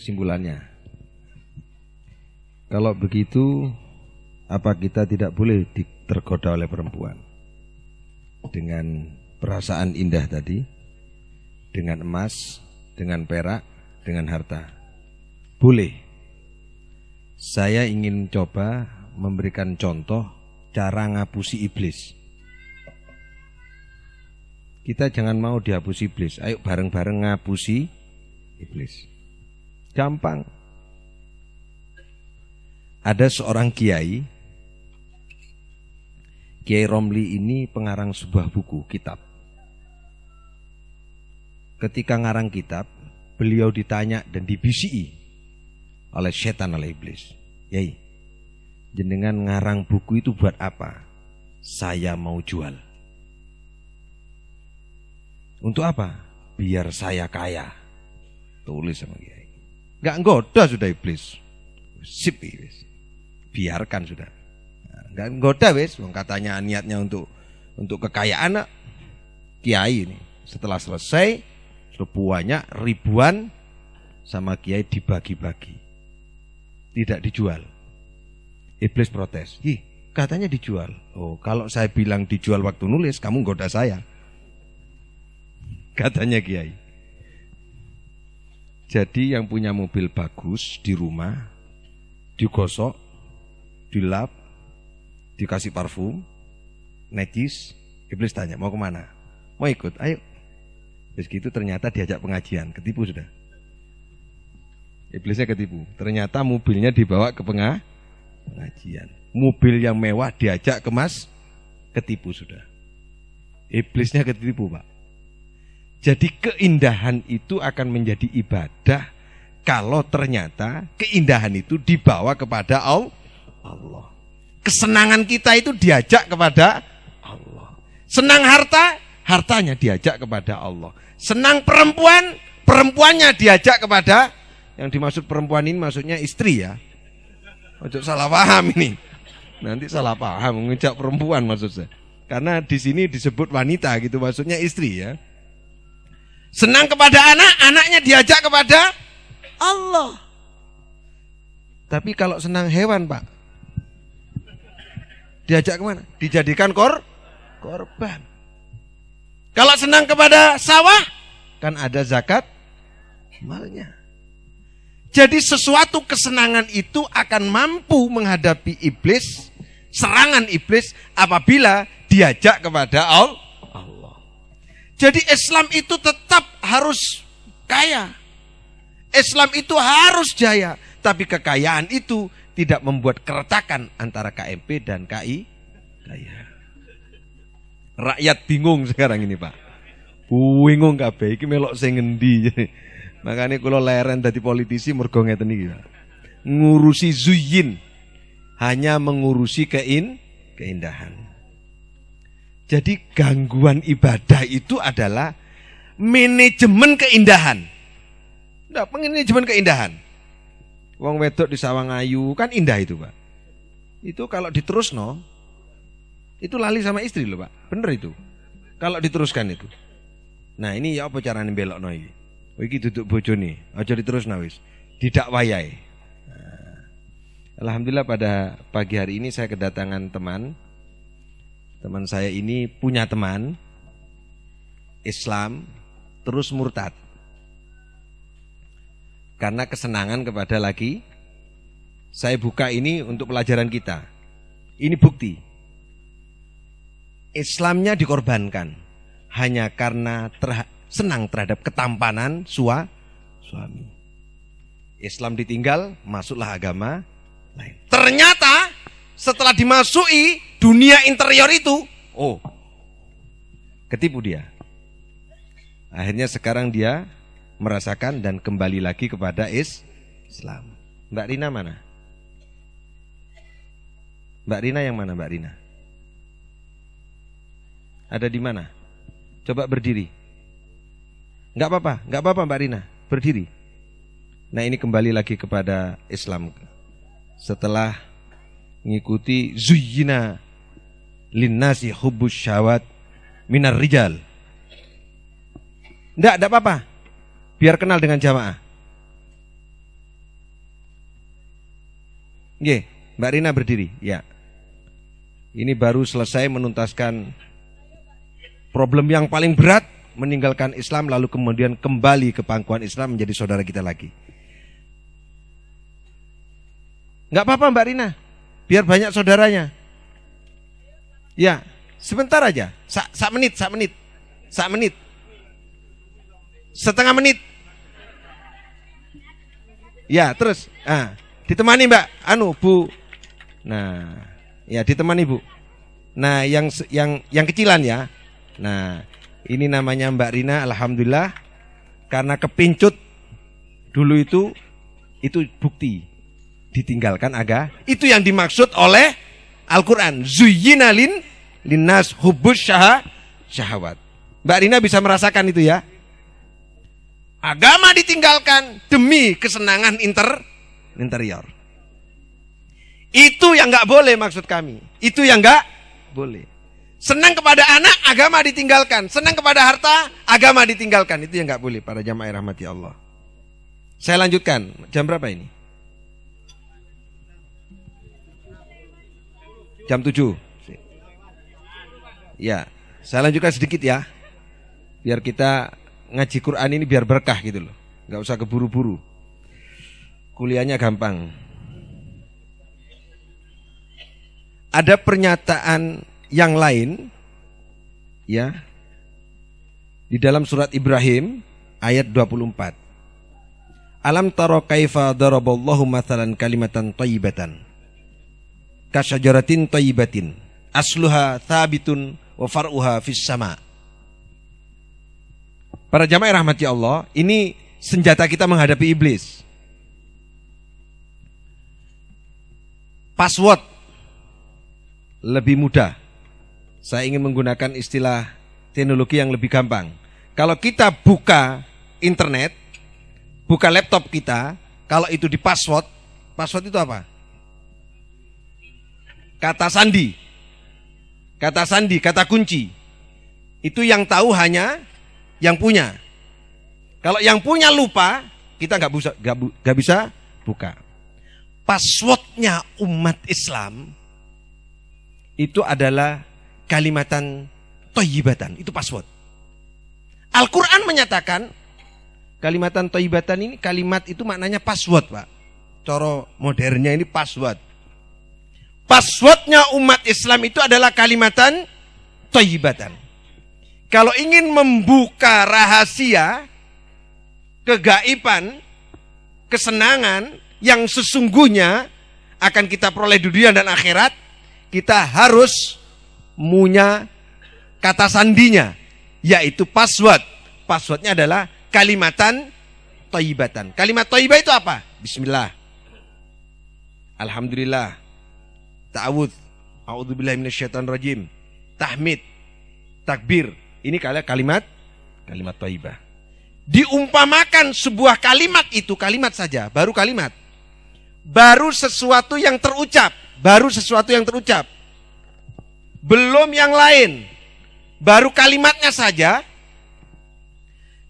kesimpulannya. Kalau begitu, apa kita tidak boleh tergoda oleh perempuan dengan perasaan indah tadi, dengan emas, dengan perak, dengan harta? Boleh. Saya ingin coba memberikan contoh cara ngapusi iblis. Kita jangan mau dihapusi iblis. Ayo bareng-bareng ngapusi iblis. Gampang. Ada seorang Kiai Romli ini pengarang sebuah buku, kitab. Ketika ngarang kitab, beliau ditanya dan dibisiki oleh setan, oleh iblis. Yai, jenengan ngarang buku itu buat apa? Saya mau jual. Untuk apa? Biar saya kaya. Tulis sama Kiai. Gak nggoda sudah iblis. Sip iblis. Biarkan sudah. Gak nggoda wis. Katanya niatnya untuk kekayaan. Kiai ini setelah selesai banyak ribuan sama Kiai dibagi-bagi. Tidak dijual. Iblis protes. Ih, katanya dijual. Oh, kalau saya bilang dijual waktu nulis, kamu nggoda saya. Katanya Kiai. Jadi yang punya mobil bagus di rumah, digosok, dilap, dikasih parfum, necis. Iblis tanya, mau kemana? Mau ikut? Ayo. Terus gitu ternyata diajak pengajian, ketipu sudah. Iblisnya ketipu. Ternyata mobilnya dibawa ke pengajian. Mobil yang mewah diajak kemas, ketipu sudah. Iblisnya ketipu, Pak. Jadi keindahan itu akan menjadi ibadah kalau ternyata keindahan itu dibawa kepada Allah. Kesenangan kita itu diajak kepada Allah. Senang harta, hartanya diajak kepada Allah. Senang perempuan, perempuannya diajak kepada, yang dimaksud perempuan ini maksudnya istri ya. Ojo salah paham ini. Nanti salah paham mengejak perempuan maksud saya. Karena di sini disebut wanita gitu, maksudnya istri ya. Senang kepada anak, anaknya diajak kepada Allah. Tapi kalau senang hewan, Pak, diajak kemana? Dijadikan korban. Kalau senang kepada sawah, kan ada zakat malnya. Jadi sesuatu kesenangan itu akan mampu menghadapi iblis, serangan iblis apabila diajak kepada Allah. Jadi Islam itu tetap harus kaya. Islam itu harus jaya. Tapi kekayaan itu tidak membuat keretakan antara KMP dan KI. Kaya. Rakyat bingung sekarang ini, Pak. Bingung kabeh iki melok sing ngendi. Makanya kula leren dadi politisi mergo ngeten iki, Pak. Ngurusi zuyin, hanya mengurusi keindahan. Jadi gangguan ibadah itu adalah manajemen keindahan. Nah, manajemen keindahan. Wong wedok di Sawangayu kan indah itu, Pak. Itu kalau diterusno, itu lali sama istri loh, Pak. Bener itu. Kalau diteruskan itu. Nah, ini ya apa carane belokno iki? Oh, iki duduk bojone, aja diterusno wis. Didak wayahe. Nah, alhamdulillah pada pagi hari ini saya kedatangan teman. Teman saya ini punya teman Islam terus murtad karena kesenangan kepada laki. Saya buka ini untuk pelajaran kita. Ini bukti Islamnya dikorbankan hanya karena senang terhadap ketampanan suami. Islam ditinggal, masuklah agama lain. Ternyata setelah dimasuki dunia interior itu, ketipu dia. Akhirnya sekarang dia merasakan dan kembali lagi kepada Islam. Mbak Rina mana? Mbak Rina yang mana, Mbak Rina? Ada di mana? Coba berdiri. Enggak apa-apa Mbak Rina, berdiri. Nah, ini kembali lagi kepada Islam. Setelah mengikuti zuyyina linnasi hubbus syahwat minar rijal. Enggak apa-apa. Biar kenal dengan jamaah. Nggih, Mbak Rina berdiri. Ya. Ini baru selesai menuntaskan problem yang paling berat, meninggalkan Islam lalu kemudian kembali ke pangkuan Islam menjadi saudara kita lagi. Enggak apa-apa Mbak Rina, biar banyak saudaranya. Ya, sebentar aja. Sak menit. Setengah menit. Ya, terus. Ditemani Mbak, Bu. Nah, ya ditemani Bu. Nah, yang kecilan ya. Nah, ini namanya Mbak Rina, alhamdulillah. Karena kepincut dulu itu bukti ditinggalkan itu yang dimaksud oleh Al-Quran. Zuyyina linnas hubbus syahawat. Mbak Rina bisa merasakan itu ya. Agama ditinggalkan demi kesenangan interior. Itu yang nggak boleh maksud kami. Itu yang nggak boleh. Senang kepada anak, agama ditinggalkan. Senang kepada harta, agama ditinggalkan. Itu yang nggak boleh para jamaah rahmati Allah. Saya lanjutkan. Jam berapa ini? Jam 7. Ya, saya lanjutkan sedikit ya. Biar kita ngaji Quran ini biar berkah gitu loh. Nggak usah keburu-buru. Kuliahnya gampang. Ada pernyataan yang lain ya di dalam surat Ibrahim ayat 24. Alam tara kaifa daraballahu mathalan kalimatan thayyibatan kasyajaratin thayyibatin asluha thabitun wa far'uha fis sama. Para jamaah rahmati Allah, ini senjata kita menghadapi iblis. Password lebih mudah. Saya ingin menggunakan istilah teknologi yang lebih gampang. Kalau kita buka internet, buka laptop kita, kalau itu di password itu apa? Kata sandi, kata kunci. Itu yang tahu hanya yang punya. Kalau yang punya lupa, kita nggak bisa buka. Passwordnya umat Islam itu adalah kalimatan thayyibatan. Itu password. Al-Quran menyatakan kalimatan thayyibatan ini, kalimat itu maknanya password Pak. Cara modernnya ini password. Passwordnya umat Islam itu adalah kalimatan thayyibatan. Kalau ingin membuka rahasia kegaiban, kesenangan yang sesungguhnya akan kita peroleh di dunia dan akhirat, kita harus punya kata sandinya, yaitu password. Passwordnya adalah kalimatan thayyibatan. Kalimat thayyibah itu apa? Bismillah, alhamdulillah, ta'awudz, a'udzubillahi minasyaitonirrajim, tahmid, takbir. Ini kalimat thayyibah. Diumpamakan sebuah kalimat itu kalimat saja, baru kalimat. Baru sesuatu yang terucap, belum yang lain. Baru kalimatnya saja.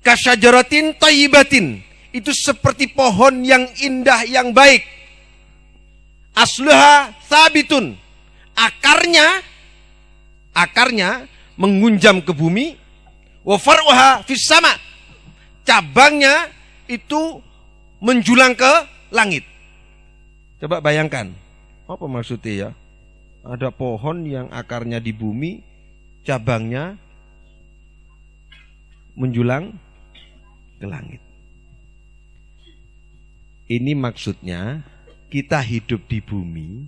Kasyajaratin thayyibatin, itu seperti pohon yang indah yang baik. Asluha thabitun, akarnya mengunjam ke bumi. Wa far'uha fis sama, cabangnya itu menjulang ke langit. Coba bayangkan, apa maksudnya ya? Ada pohon yang akarnya di bumi, cabangnya menjulang ke langit. Ini maksudnya kita hidup di bumi,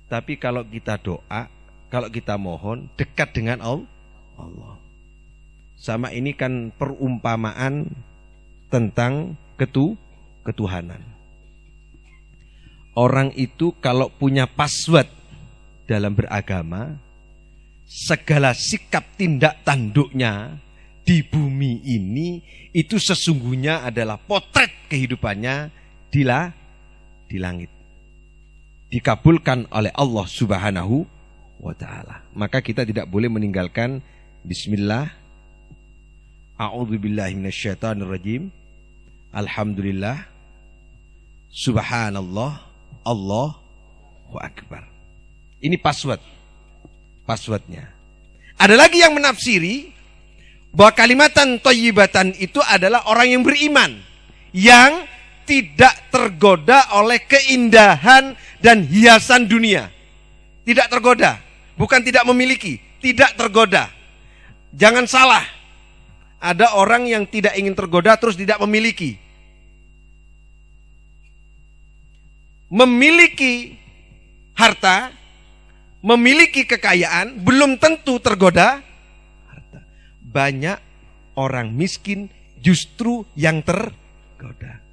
tapi kalau kita doa, kalau kita mohon dekat dengan Allah. Sama ini kan perumpamaan tentang ketuhanan. Orang itu kalau punya password dalam beragama, segala sikap tindak tanduknya di bumi ini itu sesungguhnya adalah potret kehidupannya di langit. Dikabulkan oleh Allah Subhanahu wa ta'ala. Maka kita tidak boleh meninggalkan bismillah, a'udzubillahi minasyaitonirrajim, alhamdulillah, subhanallah, Allahu Akbar. Ini passwordnya. Ada lagi yang menafsiri bahwa kalimatan thayyibatan itu adalah orang yang beriman, yang tidak tergoda oleh keindahan dan hiasan dunia. Tidak tergoda, bukan tidak memiliki, tidak tergoda. Jangan salah, ada orang yang tidak ingin tergoda terus tidak memiliki. Memiliki harta, memiliki kekayaan belum tentu tergoda harta. Banyak orang miskin justru yang tergoda.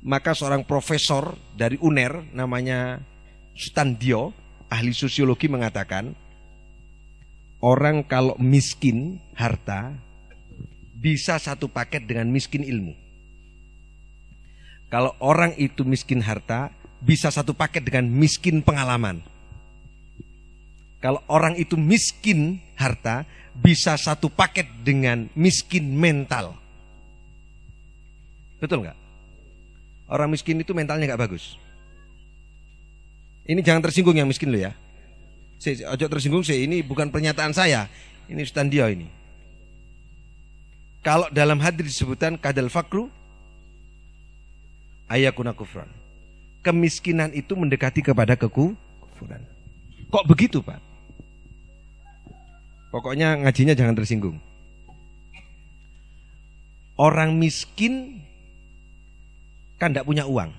Maka seorang profesor dari UNER namanya Sutandio, ahli sosiologi, mengatakan orang kalau miskin harta bisa satu paket dengan miskin ilmu. Kalau orang itu miskin harta bisa satu paket dengan miskin pengalaman. Kalau orang itu miskin harta bisa satu paket dengan miskin mental. Betul nggak? Orang miskin itu mentalnya nggak bagus. Ini jangan tersinggung yang miskin lo ya. Ojo tersinggung sih, ini bukan pernyataan saya. Ini Sutandio ini. Kalau dalam hadis disebutkan kadal fakru ayakuna kufran. Kemiskinan itu mendekati kepada kekufuran. Kok begitu, Pak? Pokoknya ngajinya jangan tersinggung. Orang miskin kan tidak punya uang.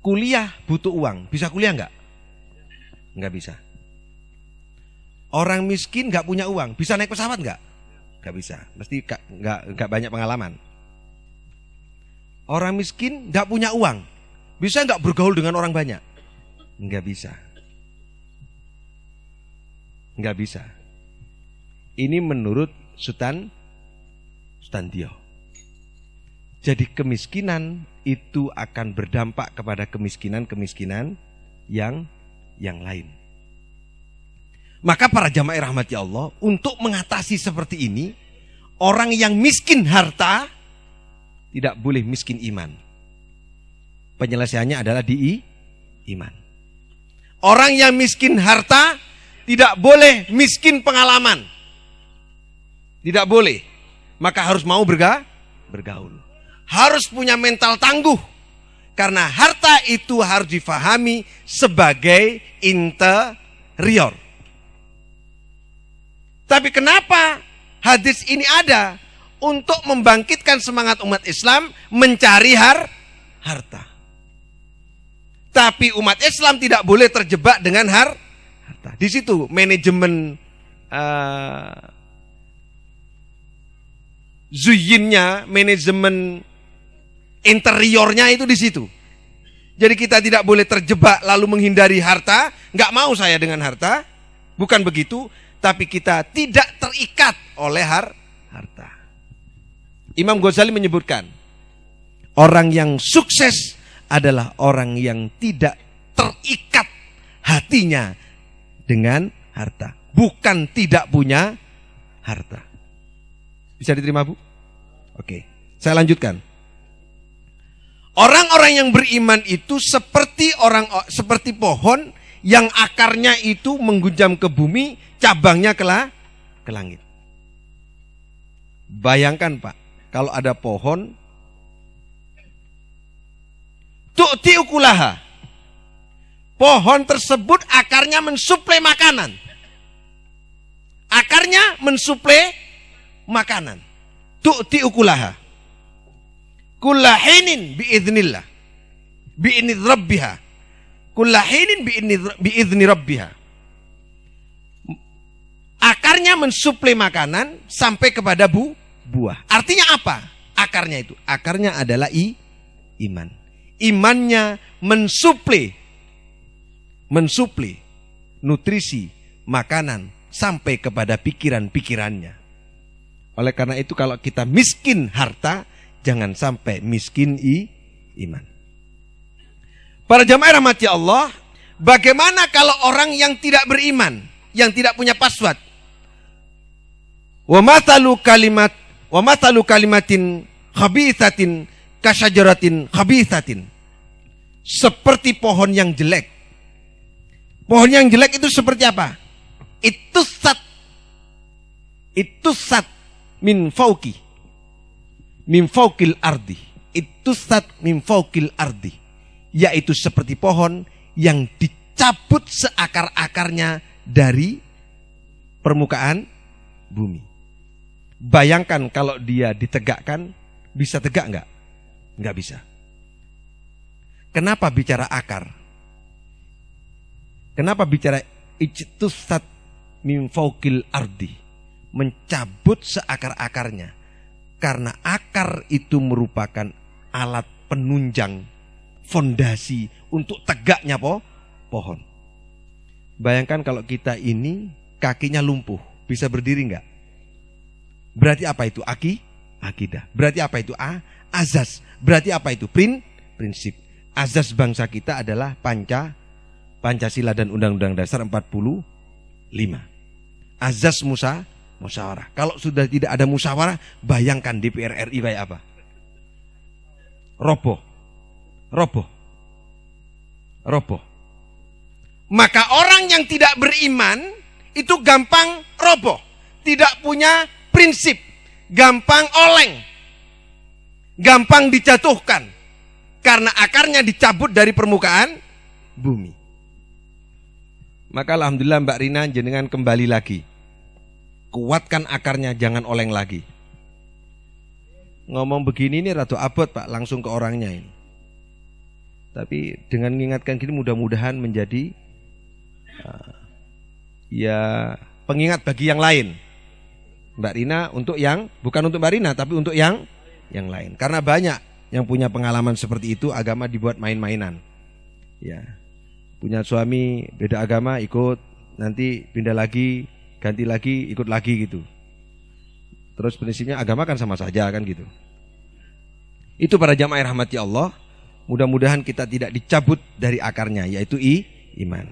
Kuliah butuh uang. Bisa kuliah nggak? Nggak bisa. Orang miskin nggak punya uang. Bisa naik pesawat nggak? Nggak bisa. Mesti nggak banyak pengalaman. Orang miskin nggak punya uang. Bisa nggak bergaul dengan orang banyak? Nggak bisa. Nggak bisa. Ini menurut Sutandio. Jadi kemiskinan itu akan berdampak kepada kemiskinan yang lain. Maka para jamaah rahmati Allah, untuk mengatasi seperti ini, orang yang miskin harta tidak boleh miskin iman. Penyelesaiannya adalah di iman. Orang yang miskin harta tidak boleh miskin pengalaman. Tidak boleh. Maka harus mau bergaul. Harus punya mental tangguh. Karena harta itu harus difahami sebagai interior. Tapi kenapa hadis ini ada? Untuk membangkitkan semangat umat Islam mencari harta. Tapi umat Islam tidak boleh terjebak dengan harta. Di situ manajemen zuyinnya, manajemen interiornya itu di situ. Jadi kita tidak boleh terjebak lalu menghindari harta. Nggak mau saya dengan harta, bukan begitu. Tapi kita tidak terikat oleh harta. Imam Ghazali menyebutkan, orang yang sukses adalah orang yang tidak terikat hatinya dengan harta, bukan tidak punya harta. Bisa diterima, Bu? Oke, saya lanjutkan. Orang-orang yang beriman itu seperti pohon yang akarnya itu menggunjam ke bumi, cabangnya ke langit. Bayangkan, Pak, kalau ada pohon tu'ti ukulaha. Pohon tersebut akarnya mensuplai makanan. Akarnya mensuplai makanan. Tu'ti ukulaha. Kullahinin biiznillah. Biizni rabbiha. Kullahinin biizni rabbiha. Akarnya mensuplai makanan sampai kepada buah. Artinya apa? Akarnya itu. Akarnya adalah iman. Imannya mensuplai nutrisi makanan sampai kepada pikiran-pikirannya. Oleh karena itu kalau kita miskin harta, jangan sampai miskin iman. Para jamaah rahmati Allah, bagaimana kalau orang yang tidak beriman, yang tidak punya password? Wa mathalu kalimatin khabithatin kasyajaratin khabithatin. seperti pohon yang jelek. Pohon yang jelek itu seperti apa? Itusat min fauqi min fauqil ardi. Itusat min fauqil ardi, yaitu seperti pohon yang dicabut seakar-akarnya dari permukaan bumi. Bayangkan kalau dia ditegakkan, bisa tegak enggak? Enggak bisa. Kenapa bicara akar? Kenapa bicara ijtusat min fauqil ardi? Mencabut seakar-akarnya. Karena akar itu merupakan alat penunjang, fondasi untuk tegaknya pohon. Bayangkan kalau kita ini kakinya lumpuh, bisa berdiri enggak? Berarti apa itu? Akidah. Berarti apa itu? Azas. Berarti apa itu? Prinsip. Azas bangsa kita adalah Pancasila dan Undang-Undang Dasar 45. Azas musyawarah. Kalau sudah tidak ada musyawarah, bayangkan DPR RI kayak apa? Roboh. Maka orang yang tidak beriman itu gampang roboh, tidak punya prinsip, gampang oleng, gampang dijatuhkan karena akarnya dicabut dari permukaan bumi. Maka alhamdulillah Mbak Rina jenengan kembali lagi. Kuatkan akarnya, jangan oleng lagi. Ngomong begini ini rada abot Pak, langsung ke orangnya ini. Tapi dengan mengingatkan gini mudah-mudahan menjadi ya pengingat bagi yang lain. Mbak Rina untuk yang, bukan untuk Mbak Rina tapi untuk yang lain. Karena banyak yang punya pengalaman seperti itu, agama dibuat main-mainan. Ya. Punya suami beda agama ikut, nanti pindah lagi, ganti lagi, ikut lagi gitu. Terus prinsipnya agama kan sama saja kan gitu. Itu para jamaah rahmati Allah, mudah-mudahan kita tidak dicabut dari akarnya, yaitu iman.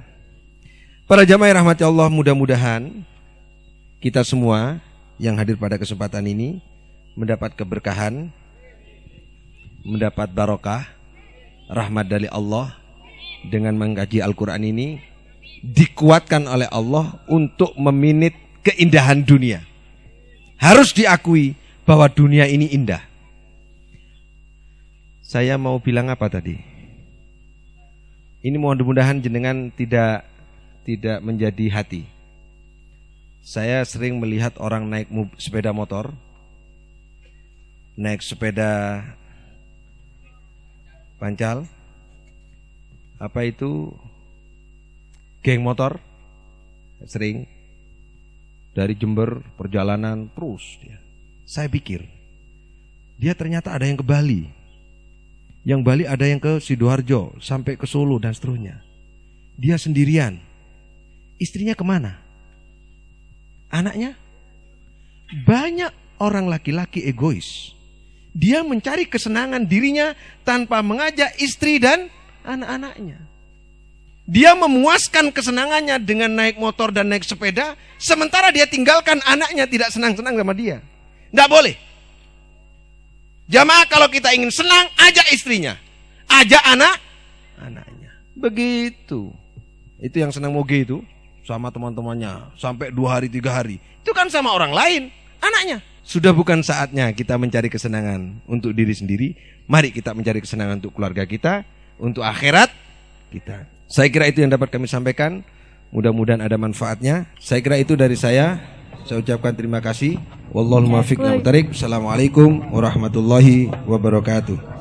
Para jamaah rahmati Allah, mudah-mudahan kita semua yang hadir pada kesempatan ini mendapat keberkahan, mendapat barokah, rahmat dari Allah dengan mengkaji Al-Quran ini, dikuatkan oleh Allah untuk meminit keindahan dunia. Harus diakui bahwa dunia ini indah. Saya mau bilang apa tadi? Ini mudah-mudahan jenengan tidak menjadi hati. Saya sering melihat orang naik sepeda motor, naik sepeda pancal, apa itu, geng motor, sering dari Jember perjalanan terus dia. Saya pikir dia ternyata ada yang ke Bali, yang Bali ada yang ke Sidoarjo sampai ke Solo dan seterusnya. Dia sendirian. Istrinya kemana? Anaknya? Banyak orang laki-laki egois. Dia mencari kesenangan dirinya tanpa mengajak istri dan anak-anaknya. Dia memuaskan kesenangannya dengan naik motor dan naik sepeda, sementara dia tinggalkan anaknya tidak senang-senang sama dia. Tidak boleh. Jamaah, kalau kita ingin senang, ajak istrinya, ajak anaknya. Begitu. Itu yang senang moge itu sama teman-temannya sampai 2 hari 3 hari. Itu kan sama orang lain, anaknya. Sudah bukan saatnya kita mencari kesenangan untuk diri sendiri. Mari kita mencari kesenangan untuk keluarga kita, untuk akhirat kita. Saya kira itu yang dapat kami sampaikan. Mudah-mudahan ada manfaatnya. Saya kira itu dari saya. Saya ucapkan terima kasih. Wallahul muwaffiq. Assalamualaikum warahmatullahi wabarakatuh.